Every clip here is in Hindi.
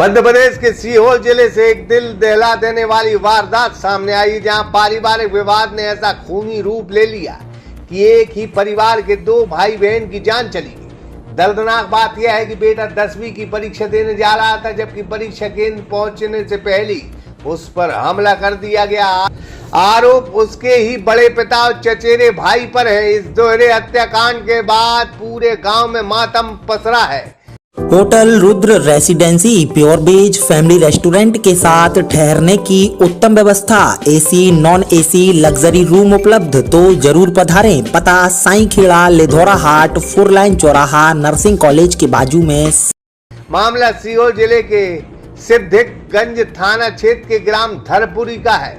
मध्य प्रदेश के सीहोर जिले से एक दिल दहला देने वाली वारदात सामने आई, जहां पारिवारिक विवाद ने ऐसा खूनी रूप ले लिया कि एक ही परिवार के दो भाई बहन की जान चली गई। दर्दनाक बात यह है कि बेटा 10वीं की परीक्षा देने जा रहा था, जबकि परीक्षा केंद्र पहुंचने से पहले उस पर हमला कर दिया गया। आरोप उसके ही बड़े पिता और चचेरे भाई पर है। इस दोहरे हत्याकांड के बाद पूरे गांव में मातम पसरा है। Hotel Rudra residency pure veg family restaurant के साथ ठहरने की उत्तम व्यवस्था, AC non AC luxury room उपलब्ध, तो जरूर पधारें। पता साईं खेड़ा, लिधौरा हाट, 4 लाइन चौराहा, नर्सिंग कॉलेज के बाजू में। मामला सीहोर जिले के सिद्धिकगंज थाना क्षेत्र के ग्राम धरपुरी का है।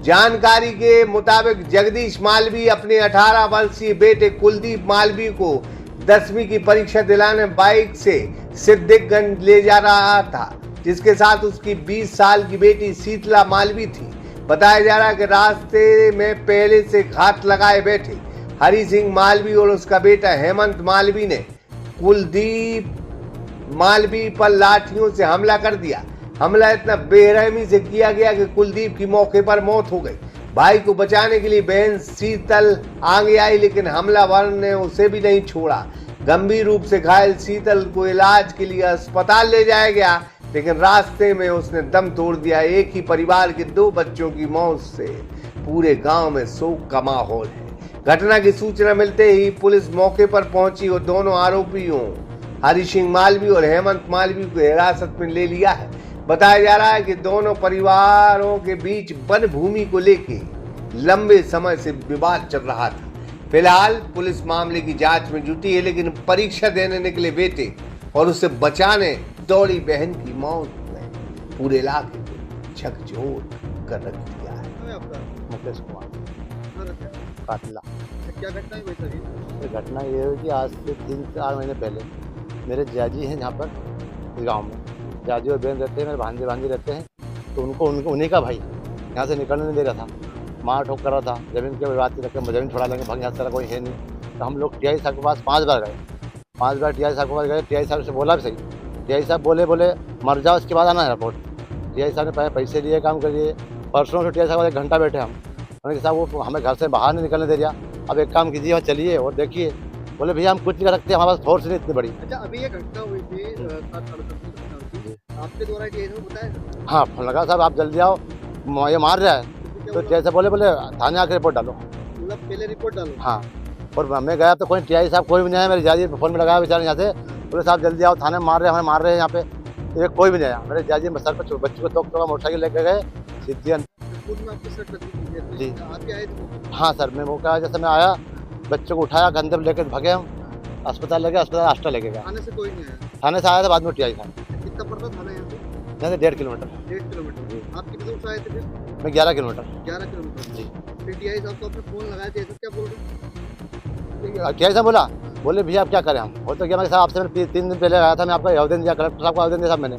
जानकारी के मुताबिक जगदीश मालवी अपने 18 वर्षीय बेटे कुलदीप मालवी को 10वीं की परीक्षा दिलाने बाइक से सिद्धिकगंज ले जा रहा था, जिसके साथ उसकी 20 साल की बेटी शीतला मालवी थी। बताया जा रहा है कि रास्ते में पहले से घात लगाए बैठे हरि सिंह मालवी और उसका बेटा हेमंत मालवी ने कुलदीप मालवी पर लाठियों से हमला कर दिया। हमला इतना बेरहमी से किया गया कि कुलदीप की मौके पर मौत हो गई। भाई को बचाने के लिए बहन शीतल आगे आई, लेकिन हमलावर ने उसे भी नहीं छोड़ा। गंभीर रूप से घायल शीतल को इलाज के लिए अस्पताल ले जाया गया, लेकिन रास्ते में उसने दम तोड़ दिया। एक ही परिवार के 2 बच्चों की मौत से पूरे गांव में शोक का माहौल है। घटना की सूचना मिलते ही पुलिस मौके पर पहुंची और दोनों आरोपियों हरि सिंह मालवी और हेमंत मालवी को हिरासत में ले लिया है। बताया जा रहा है कि दोनों परिवारों के बीच वन भूमि को लेकर लंबे समय से विवाद चल रहा था। फिलहाल पुलिस मामले की जांच में जुटी है, लेकिन परीक्षा देने निकले बेटे और उसे बचाने दौड़ी बहन की मौत ने पूरे इलाके को झकझोर कर रख दिया है। मुकेश कुमार काटला। क्या घटना हुई सर? घटना ये है कि आज से 3-4 महीने पहले मेरे जाजी हैं यहाँ पर इस गाँव में। जाजी और बहन रहते हैं, मेरे भांजे रहते हैं, तो उनको उन्हीं का भाई यहाँ से निकलने नहीं दे रहा था, मार ठोक कर रहा था। जमीन के विवाद के जमीन छोड़ा लेंगे, भाग यहाँ तरह कोई है नहीं। तो हम लोग टीआई साहब के पास 5 बार गए, 5 बार टीआई साहब के पास गए। टीआई साहब से बोला भी सही, टीआई साहब बोले मर जाओ, उसके बाद आना है रिपोर्ट। टीआई साहब ने पैसे लिए, काम करिए। परसों से टीआई साहब 1 घंटा बैठे हम, उन्होंने कहा वो हमें घर से बाहर नहीं निकलने दे रहा। अब एक काम कीजिए, वहाँ चलिए और देखिए। बोले भैया हम कुछ नहीं कर सकते, हमारे पास फोर्स नहीं इतनी बड़ी। अच्छा, अभी ये घटना हुई थी आपके द्वारा बताया? हाँ, फोन लगा साहब आप जल्दी आओ, ये मार रहा है। तो जैसे बोले थाने आके रिपोर्ट डालो। मतलब पहले रिपोर्ट डालो? हाँ, और मैं गया तो कोई टीआई साहब कोई भी नहीं आया। मेरे जाजी फोन में लगाया बेचारे यहाँ से, बोले साहब जल्दी आओ, थाने मार रहे हैं, हमें मार रहे हैं यहाँ पे। एक कोई भी नहीं आया। मेरे जाजी सर पर बच्चों को तोक मोटरसाइकिल लेके गए सिद्धियन जी। हाँ सर, मैं मौका जैसे मैं आया, बच्चों को उठाया, कंधे पर लेकर भागे हम, अस्पताल लेके, अस्पताल हास्टल लेके गया। थाने से कोई नहीं आया? थाने से आया था बाद में टीआई साहब। कितना पड़ता थाना यहाँ से? यहाँ से 1.5 किलोमीटर। 1.5 किलोमीटर। आप कितने दूर से आए थे फिर? मैं 11 किलोमीटर। 11 किलोमीटर जी। फिर टीआई साहब को आपने फोन लगाया थे, क्या बोल रहे? क्या ऐसा बोले भैया आप क्या करें हम। हो तो क्या, मैं साहब आपसे 3 दिन पहले आया था, मैं आपका आवेदन दिया, कलेक्टर साहब को आवेदन दिया साहब मैंने।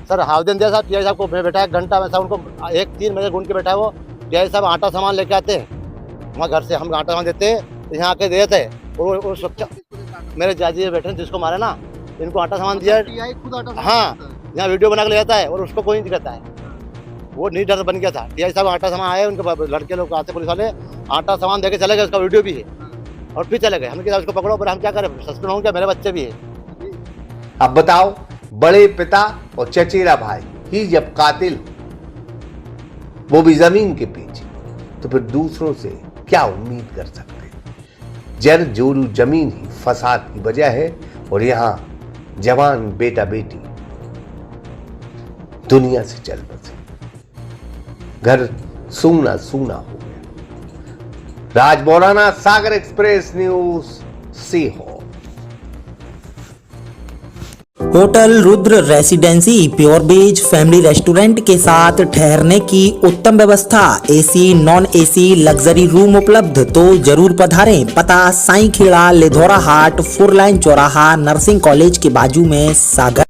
सर आवेदन दिया साहब, टीआई साहब को मैं बैठा 1 घंटा में साहब उनको 1-3 बजे ढूंढ के बैठा है। वो टीआई साहब आटा सामान लेके आते हैं वहाँ घर से, हम आटा सामान देते हैं, यहाँ आके देते हैं। और मेरे जाजी बैठे हैं जिसको मारे ना, इनको आटा सामान दिया। खुद आटा? हाँ, यहाँ वीडियो बना के ले जाता है और उसको कोई नहीं दिखाता है। वो नहीं डर बन गया था। टीआई साहब आटा सामान आए, उनके लड़के लोग आते पुलिस वाले, आटा सामान देके चले गए, उसका वीडियो भी है और फिर चले गए। हमने कहा उसको पकड़ो, पर हम क्या करें, सस्पेंड होंगे, मेरे बच्चे भी है। अब बताओ, बड़े पिता और चचेरा भाई ही जब कातिल, वो भी जमीन के पीछे, तो फिर दूसरों से क्या उम्मीद कर सकते? जर जोरू जमीन ही फसाद की वजह है, और यहां जवान बेटा बेटी दुनिया से चल बसे। घर सूना सूना हो गया। Raj Borana, Sagar express news, Sehore. Hotel Rudra residency pure veg family restaurant के साथ ठहरने की उत्तम व्यवस्था, AC non AC luxury room उपलब्ध, तो जरूर पधारें। पता साईं खेड़ा, लिधौरा हाट, 4 लाइन चौराहा, नर्सिंग कॉलेज के बाजू में, सागर।